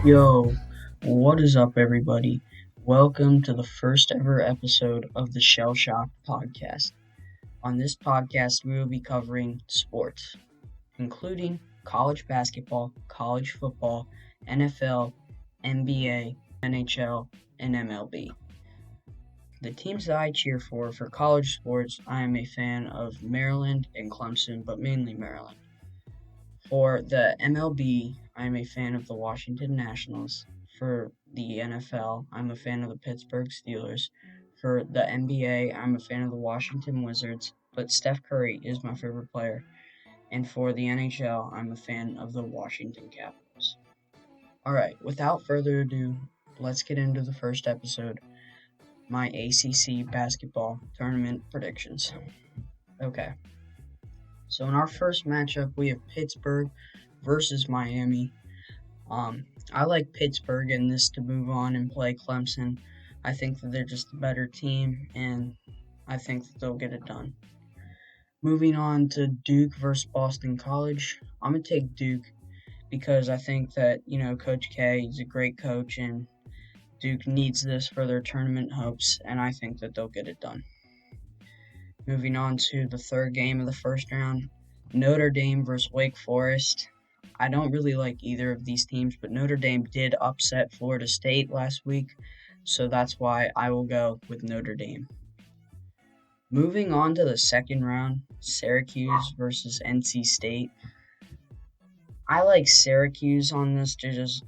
Yo, what is up, everybody? Welcome to the first ever episode of the Shellshocked podcast. On this podcast, we will be covering sports, including college basketball, college football, NFL, NBA, NHL, and MLB. The teams that I cheer for college sports, I am a fan of Maryland and Clemson, but mainly Maryland. For the MLB, I'm a fan of the Washington Nationals. For the NFL, I'm a fan of the Pittsburgh Steelers. For the NBA, I'm a fan of the Washington Wizards, but Steph Curry is my favorite player. And for the NHL, I'm a fan of the Washington Capitals. Alright, without further ado, let's get into the first episode, my ACC basketball tournament predictions. Okay. So in our first matchup, we have Pittsburgh versus Miami. I like Pittsburgh in this to move on and play Clemson. I think that they're just a better team, and I think that they'll get it done. Moving on to Duke versus Boston College, I'm going to take Duke because I think that, Coach K is a great coach, and Duke needs this for their tournament hopes, and I think that they'll get it done. Moving on to the third game of the first round, Notre Dame versus Wake Forest. I don't really like either of these teams, but Notre Dame did upset Florida State last week, so that's why I will go with Notre Dame. Moving on to the second round, Syracuse versus NC State. I like Syracuse on this to just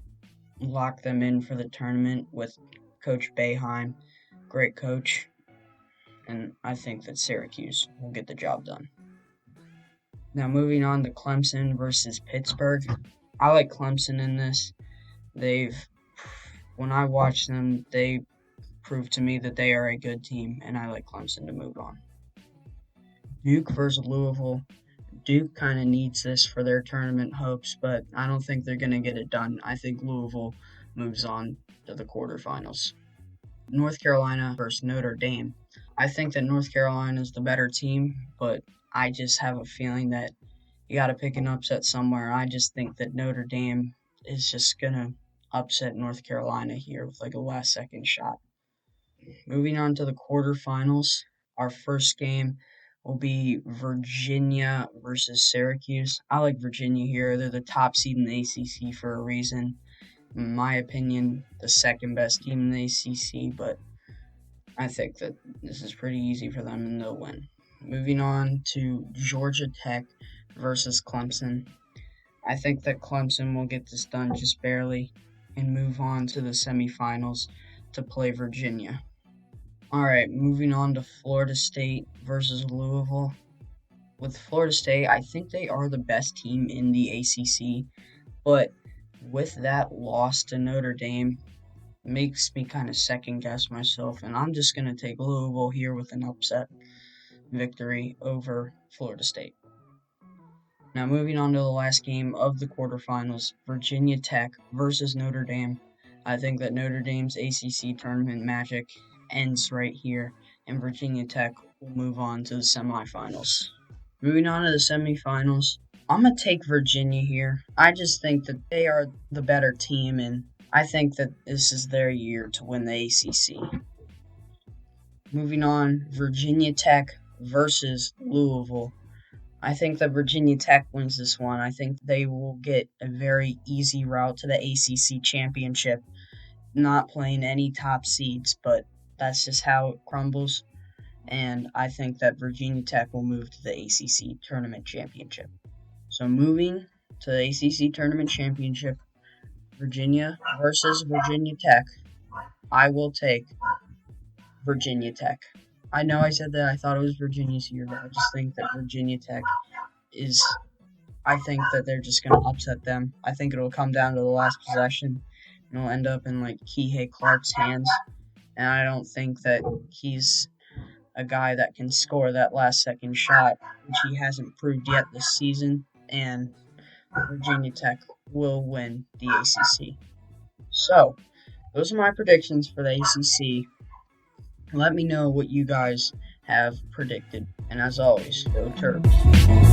lock them in for the tournament with Coach Boeheim, great coach. And I think that Syracuse will get the job done. Now moving on to Clemson versus Pittsburgh. I like Clemson in this. When I watch them, they prove to me that they are a good team, and I like Clemson to move on. Duke versus Louisville. Duke kind of needs this for their tournament hopes, but I don't think they're going to get it done. I think Louisville moves on to the quarterfinals. North Carolina versus Notre Dame. I think that North Carolina is the better team, but I just have a feeling that you got to pick an upset somewhere. I just think that Notre Dame is just going to upset North Carolina here with a last-second shot. Moving on to the quarterfinals, our first game will be Virginia versus Syracuse. I like Virginia here. They're the top seed in the ACC for a reason. In my opinion, the second best team in the ACC, but I think that this is pretty easy for them and they'll win. Moving on to Georgia Tech versus Clemson. I think that Clemson will get this done just barely and move on to the semifinals to play Virginia. Alright, moving on to Florida State versus Louisville. With Florida State, I think they are the best team in the ACC, but with that loss to Notre Dame, makes me kind of second guess myself, and I'm just going to take Louisville here with an upset victory over Florida State. Now moving on to the last game of the quarterfinals, Virginia Tech versus Notre Dame. I think that Notre Dame's ACC tournament magic ends right here, and Virginia Tech will move on to the semifinals. Moving on to the semifinals, I'm going to take Virginia here. I just think that they are the better team, and I think that this is their year to win the ACC. Moving on, Virginia Tech versus Louisville. I think that Virginia Tech wins this one. I think they will get a very easy route to the ACC Championship, not playing any top seeds, but that's just how it crumbles. And I think that Virginia Tech will move to the ACC Tournament Championship. So moving to the ACC Tournament Championship, Virginia versus Virginia Tech, I will take Virginia Tech. I know I said that I thought it was Virginia's year, but I just think that Virginia Tech I think that they're just going to upset them. I think it'll come down to the last possession, and it'll end up in Kihei Clark's hands. And I don't think that he's a guy that can score that last-second shot, which he hasn't proved yet this season. And Virginia Tech will win the ACC. So, those are my predictions for the ACC. Let me know what you guys have predicted. And as always, go Terps.